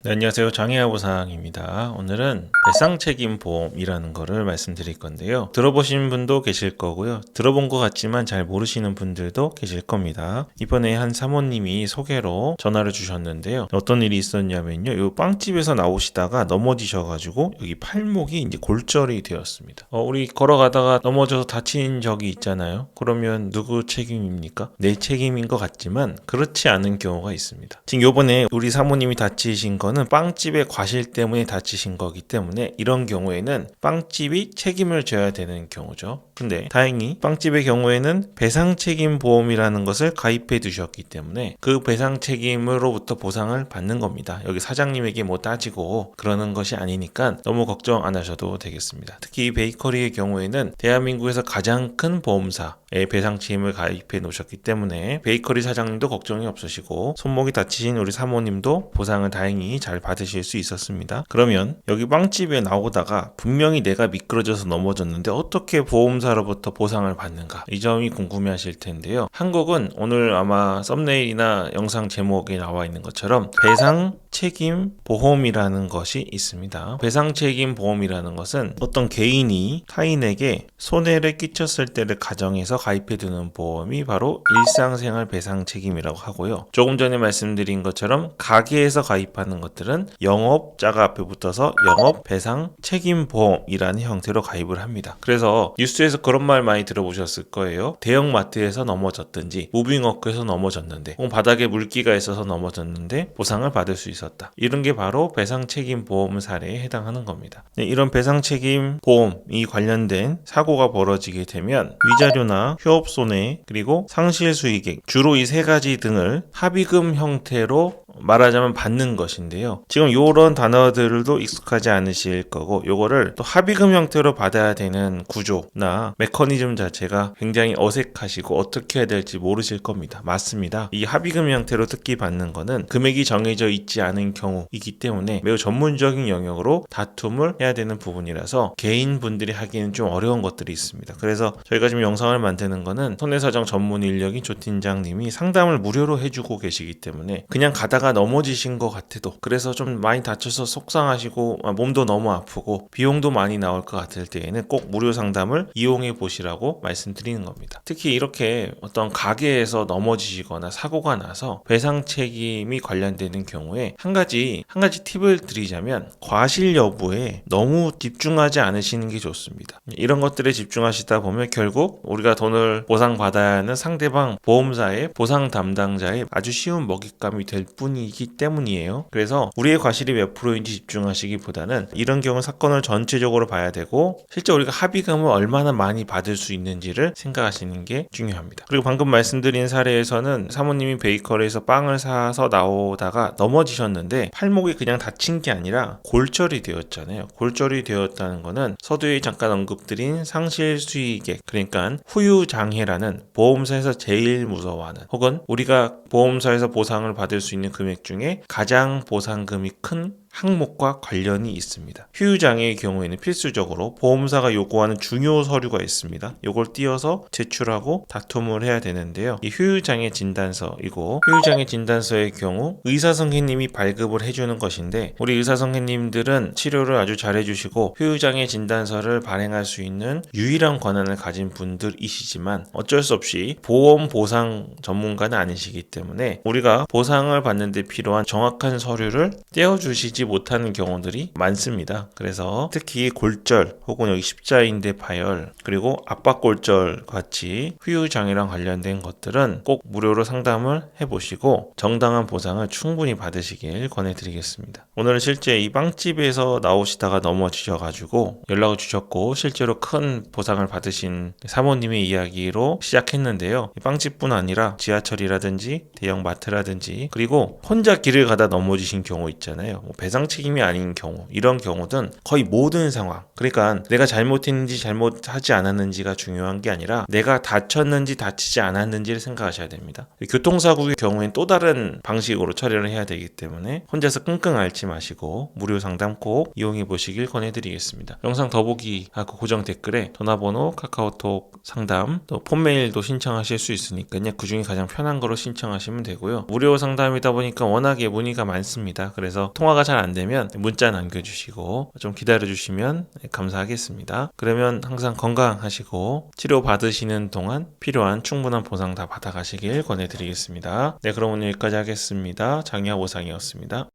네, 안녕하세요. 장애아보상입니다. 오늘은 배상책임보험이라는 거를 말씀드릴 건데요. 들어보신 분도 계실 거고요. 들어본 것 같지만 잘 모르시는 분들도 계실 겁니다. 이번에 한 사모님이 소개로 전화를 주셨는데요. 어떤 일이 있었냐면요. 이 빵집에서 나오시다가 넘어지셔가지고 여기 팔목이 이제 골절이 되었습니다. 우리 걸어가다가 넘어져서 다친 적이 있잖아요. 그러면 누구 책임입니까? 내 책임인 것 같지만 그렇지 않은 경우가 있습니다. 지금 요번에 우리 사모님이 다치신 거는 빵집의 과실 때문에 다치신 거기 때문에 이런 경우에는 빵집이 책임을 져야 되는 경우죠. 근데 다행히 빵집의 경우에는 배상책임보험이라는 것을 가입해 두셨기 때문에 그 배상책임으로부터 보상을 받는 겁니다. 여기 사장님에게 뭐 따지고 그러는 것이 아니니까 너무 걱정 안 하셔도 되겠습니다. 특히 이 베이커리의 경우에는 대한민국에서 가장 큰 보험사의 배상책임을 가입해 놓으셨기 때문에 베이커리 사장님도 걱정이 없으시고 손목이 다치신 우리 사모님도 보상을 다행히 잘 받으실 수 있었습니다. 그러면 여기 빵집에 나오다가 분명히 내가 미끄러져서 넘어졌는데 어떻게 보험사로부터 보상을 받는가, 이 점이 궁금해하실 텐데요. 한국은 오늘 아마 썸네일이나 영상 제목에 나와 있는 것처럼 배상책임보험이라는 것이 있습니다. 배상책임보험이라는 것은 어떤 개인이 타인에게 손해를 끼쳤을 때를 가정해서 가입해두는 보험이 바로 일상생활 배상책임이라고 하고요. 조금 전에 말씀드린 것처럼 가게에서 가입하는 것들은 영업자가 앞에 붙어서 영업배상책임보험이라는 형태로 가입을 합니다. 그래서 뉴스에서 그런 말 많이 들어보셨을 거예요. 대형마트에서 넘어졌든지 무빙워크에서 넘어졌는데 혹은 바닥에 물기가 있어서 넘어졌는데 보상을 받을 수 있었다. 이런 게 바로 배상책임보험 사례에 해당하는 겁니다. 이런 배상책임보험이 관련된 사고가 벌어지게 되면 위자료나 휴업손해 그리고 상실수익액, 주로 이 세 가지 등을 합의금 형태로 말하자면 받는 것인데요. 지금 이런 단어들도 익숙하지 않으실 거고 요거를 또 합의금 형태로 받아야 되는 구조나 메커니즘 자체가 굉장히 어색하시고 어떻게 해야 될지 모르실 겁니다. 맞습니다. 이 합의금 형태로 특히 받는 거는 금액이 정해져 있지 않은 경우이기 때문에 매우 전문적인 영역으로 다툼을 해야 되는 부분이라서 개인분들이 하기에는 좀 어려운 것들이 있습니다. 그래서 저희가 지금 영상을 만드는 거는 손해사정 전문 인력인 조 팀장님이 상담을 무료로 해주고 계시기 때문에 그냥 가다가 넘어지신 것 같아도, 그래서 좀 많이 다쳐서 속상하시고 몸도 너무 아프고 비용도 많이 나올 것 같을 때에는 꼭 무료 상담을 이용해 보시라고 말씀드리는 겁니다. 특히 이렇게 어떤 가게에서 넘어지시거나 사고가 나서 배상 책임이 관련되는 경우에 한 가지 팁을 드리자면 과실 여부에 너무 집중하지 않으시는 게 좋습니다. 이런 것들에 집중하시다 보면 결국 우리가 돈을 보상받아야 하는 상대방 보험사의 보상 담당자의 아주 쉬운 먹잇감이 될 뿐이기 때문이에요. 그래서 우리의 과실이 몇 프로인지 집중하시기보다는 이런 경우 사건을 전체적으로 봐야 되고 실제 우리가 합의금을 얼마나 많이 받을 수 있는지를 생각하시는 게 중요합니다. 그리고 방금 말씀드린 사례에서는 사모님이 베이커리에서 빵을 사서 나오다가 넘어지셨는데 팔목이 그냥 다친 게 아니라 골절이 되었잖아요. 골절이 되었다는 거는 서두에 잠깐 언급드린 상실수익액, 그러니까 후유장애라는 보험사에서 제일 무서워하는 혹은 우리가 보험사에서 보상을 받을 수 있는 금액 중에 가장 보상금이 큰 항목과 관련이 있습니다. 후유장애의 경우에는 필수적으로 보험사가 요구하는 중요 서류가 있습니다. 이걸 띄어서 제출하고 다툼을 해야 되는데요. 이 후유장애 진단서이고, 후유장애 진단서의 경우 의사 선생님이 발급을 해주는 것인데 우리 의사 선생님들은 치료를 아주 잘해주시고 후유장애 진단서를 발행할 수 있는 유일한 권한을 가진 분들이시지만 어쩔 수 없이 보험 보상 전문가는 아니시기 때문에 우리가 보상을 받는 데 필요한 정확한 서류를 떼어주시지 못하는 경우들이 많습니다. 그래서 특히 골절 혹은 여기 십자인대 파열 그리고 압박골절 같이 후유장애랑 관련된 것들은 꼭 무료로 상담을 해보시고 정당한 보상을 충분히 받으시길 권해드리겠습니다. 오늘은 실제 이 빵집에서 나오시다가 넘어지셔가지고 연락을 주셨고 실제로 큰 보상을 받으신 사모님의 이야기로 시작했는데요. 이 빵집뿐 아니라 지하철이라든지 대형 마트라든지 그리고 혼자 길을 가다 넘어지신 경우 있잖아요. 배상 책임이 아닌 경우, 이런 경우는 거의 모든 상황, 그러니까 내가 잘못했는지 잘못하지 않았는지가 중요한 게 아니라 내가 다쳤는지 다치지 않았는지를 생각하셔야 됩니다. 교통사고의 경우엔 또 다른 방식으로 처리를 해야 되기 때문에 혼자서 끙끙 앓지 마시고 무료 상담 꼭 이용해 보시길 권해드리겠습니다. 영상 더보기하고 고정 댓글에 전화번호, 카카오톡 상담, 또 폰메일도 신청하실 수 있으니까요. 그 중에 가장 편한 거로 신청하시면 되고요. 무료 상담이다 보니까 워낙에 문의가 많습니다. 그래서 통화가 잘 잘 안 되면 문자 남겨주시고 좀 기다려주시면 감사하겠습니다. 그러면 항상 건강하시고 치료 받으시는 동안 필요한 충분한 보상 다 받아가시길 권해드리겠습니다. 네, 그럼 오늘 여기까지 하겠습니다. 장의학 오상이었습니다.